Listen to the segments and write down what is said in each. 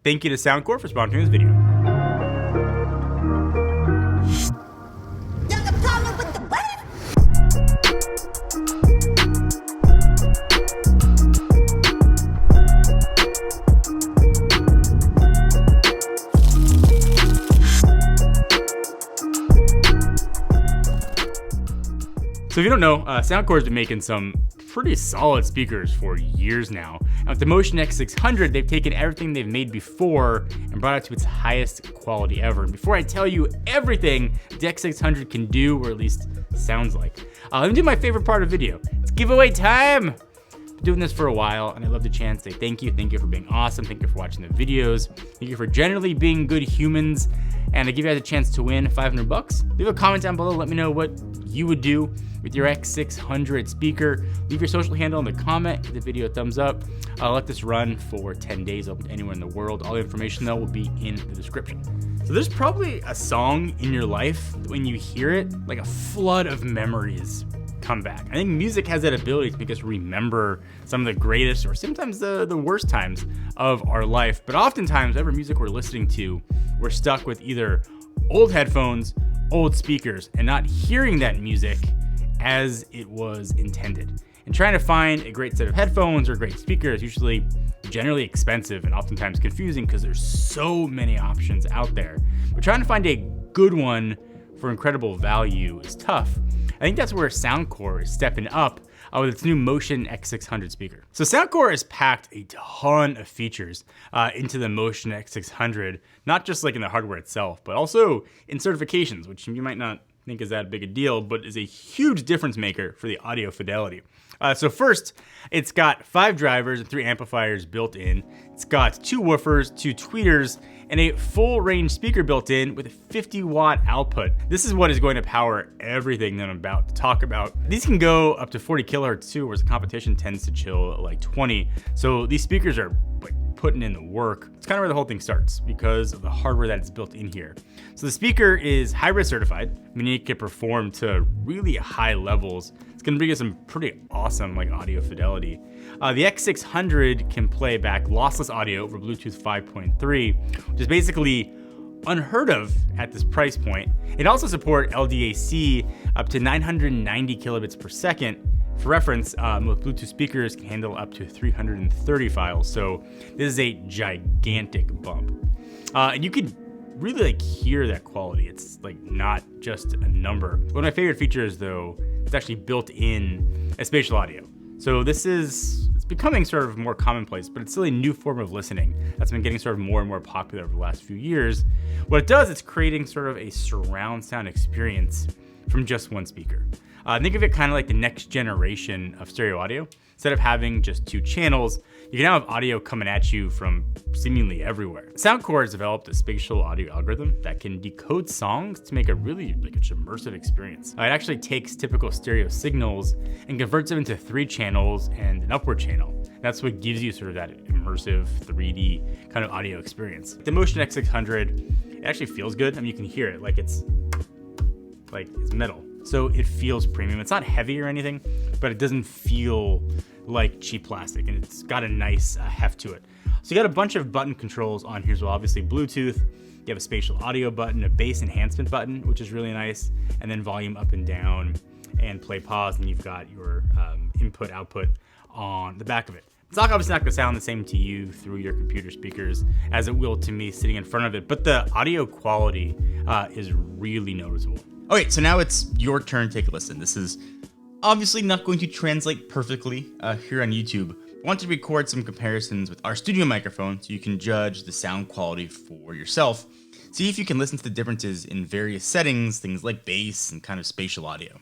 Thank you to Soundcore for sponsoring this video. So if you don't know, Soundcore has been making some pretty solid speakers for years now. And with the Motion X600, they've taken everything they've made before and brought it to its highest quality ever. And before I tell you everything the X600 can do, or at least sounds like, let me do my favorite part of video. It's giveaway time! Been doing this for a while, and I love the chance to say thank you. Thank you for being awesome. Thank you for watching the videos. Thank you for generally being good humans. And I give you guys a chance to win $500. Leave a comment down below. Let me know what you would do with your X600 speaker. Leave your social handle in the comment. Give the video a thumbs up. I'll let this run for 10 days, open to anyone in the world. All the information though will be in the description. So there's probably a song in your life that when you hear it, like a flood of memories come back. I think music has that ability to make us remember some of the greatest or sometimes the worst times of our life. But oftentimes, whatever music we're listening to, we're stuck with either old headphones, old speakers, and not hearing that music as it was intended. And trying to find a great set of headphones or great speaker is usually generally expensive and oftentimes confusing because there's so many options out there. But trying to find a good one for incredible value is tough. I think that's where Soundcore is stepping up with its new Motion X600 speaker. So Soundcore has packed a ton of features into the Motion X600, not just like in the hardware itself, but also in certifications, which you might not think is that big a deal, but is a huge difference maker for the audio fidelity. So first, it's got 5 drivers and 3 amplifiers built in. It's got 2 woofers, 2 tweeters, and a full range speaker built in with a 50-watt output. This is what is going to power everything that I'm about to talk about. These can go up to 40 kilohertz too, whereas the competition tends to chill at like 20. So these speakers are like putting in the work. It's kind of where the whole thing starts because of the hardware that is built in here. So the speaker is high-res certified, meaning it can perform to really high levels. It's gonna bring us some pretty awesome like audio fidelity. The X600 can play back lossless audio over Bluetooth 5.3, which is basically unheard of at this price point. It also supports LDAC up to 990 kilobits per second. For reference, most Bluetooth speakers can handle up to 330 files, so this is a gigantic bump. And you can really like hear that quality. It's like not just a number. One of my favorite features though, it's actually built in a spatial audio. So it's becoming sort of more commonplace, but it's still a new form of listening that's been getting sort of more and more popular over the last few years. What it does, it's creating sort of a surround sound experience from just one speaker. Think of it kind of like the next generation of stereo audio. Instead of having just 2 channels, you can now have audio coming at you from seemingly everywhere. Soundcore has developed a spatial audio algorithm that can decode songs to make a really like a immersive experience. It actually takes typical stereo signals and converts them into 3 channels and an upward channel. That's what gives you sort of that immersive 3D kind of audio experience. The Motion X600, it actually feels good. I mean, you can hear it like it's metal. So it feels premium. It's not heavy or anything, but it doesn't feel like cheap plastic, and it's got a nice heft to it. So you got a bunch of button controls on here as well. Obviously Bluetooth, you have a spatial audio button, a bass enhancement button, which is really nice, and then volume up and down and play pause, and you've got your input output on the back of it. It's obviously not gonna sound the same to you through your computer speakers as it will to me sitting in front of it, but the audio quality is really noticeable. Okay, so now it's your turn to take a listen. This is obviously not going to translate perfectly here on YouTube. I want to record some comparisons with our studio microphone so you can judge the sound quality for yourself. See if you can listen to the differences in various settings, things like bass and kind of spatial audio.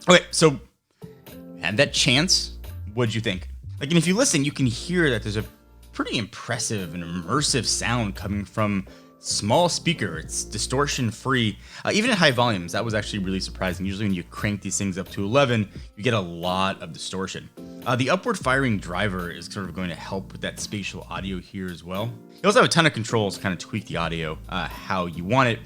Okay, so had that chance, what'd you think? Like, and if you listen, you can hear that there's a pretty impressive and immersive sound coming from small speaker. It's distortion free, even at high volumes. That was actually really surprising. Usually when you crank these things up to 11, you get a lot of distortion. The upward firing driver is sort of going to help with that spatial audio here as well. You also have a ton of controls to kind of tweak the audio how you want it.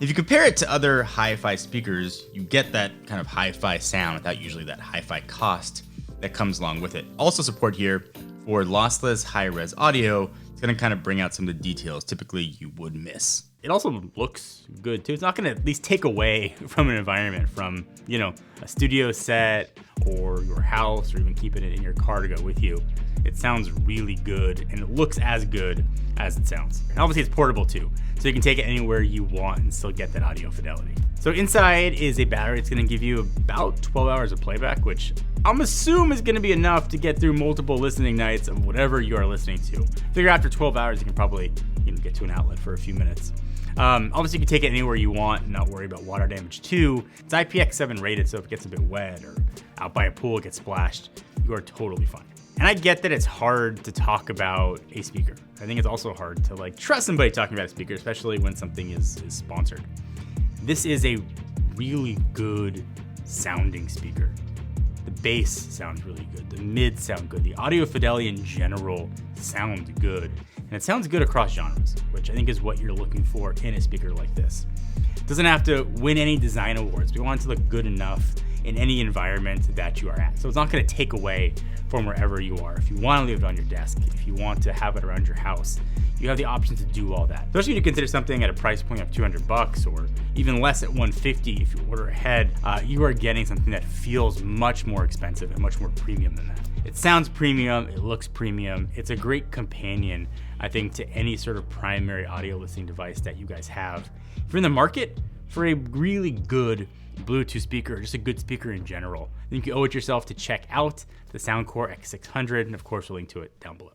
If you compare it to other hi-fi speakers, you get that kind of hi-fi sound without usually that hi-fi cost that comes along with it. Also support here for lossless high-res audio. It's gonna kind of bring out some of the details typically you would miss. It also looks good too. It's not gonna at least take away from an environment, from, you know, a studio set or your house, or even keeping it in your car to go with you. It sounds really good, and it looks as good as it sounds. And obviously it's portable too, so you can take it anywhere you want and still get that audio fidelity. So inside is a battery. It's gonna give you about 12 hours of playback, which I'm assuming is gonna be enough to get through multiple listening nights of whatever you are listening to. Figure after 12 hours, you can probably, you know, get to an outlet for a few minutes. Obviously you can take it anywhere you want and not worry about water damage too. It's IPX7 rated, so if it gets a bit wet or out by a pool, it gets splashed, you are totally fine. And I get that it's hard to talk about a speaker. I think it's also hard to like trust somebody talking about a speaker, especially when something is sponsored. This is a really good sounding speaker. The bass sounds really good. The mids sound good. The audio fidelity in general sounds good. And it sounds good across genres, which I think is what you're looking for in a speaker like this. It doesn't have to win any design awards. We want it to look good enough in any environment that you are at. So it's not gonna take away from wherever you are. If you wanna leave it on your desk, if you want to have it around your house, you have the option to do all that. Especially when you consider something at a price point of $200 or even less at $150 if you order ahead, you are getting something that feels much more expensive and much more premium than that. It sounds premium, it looks premium. It's a great companion, I think, to any sort of primary audio listening device that you guys have. If you're in the market for a really good Bluetooth speaker, or just a good speaker in general, then you can owe it yourself to check out the Soundcore X600, and of course we'll link to it down below.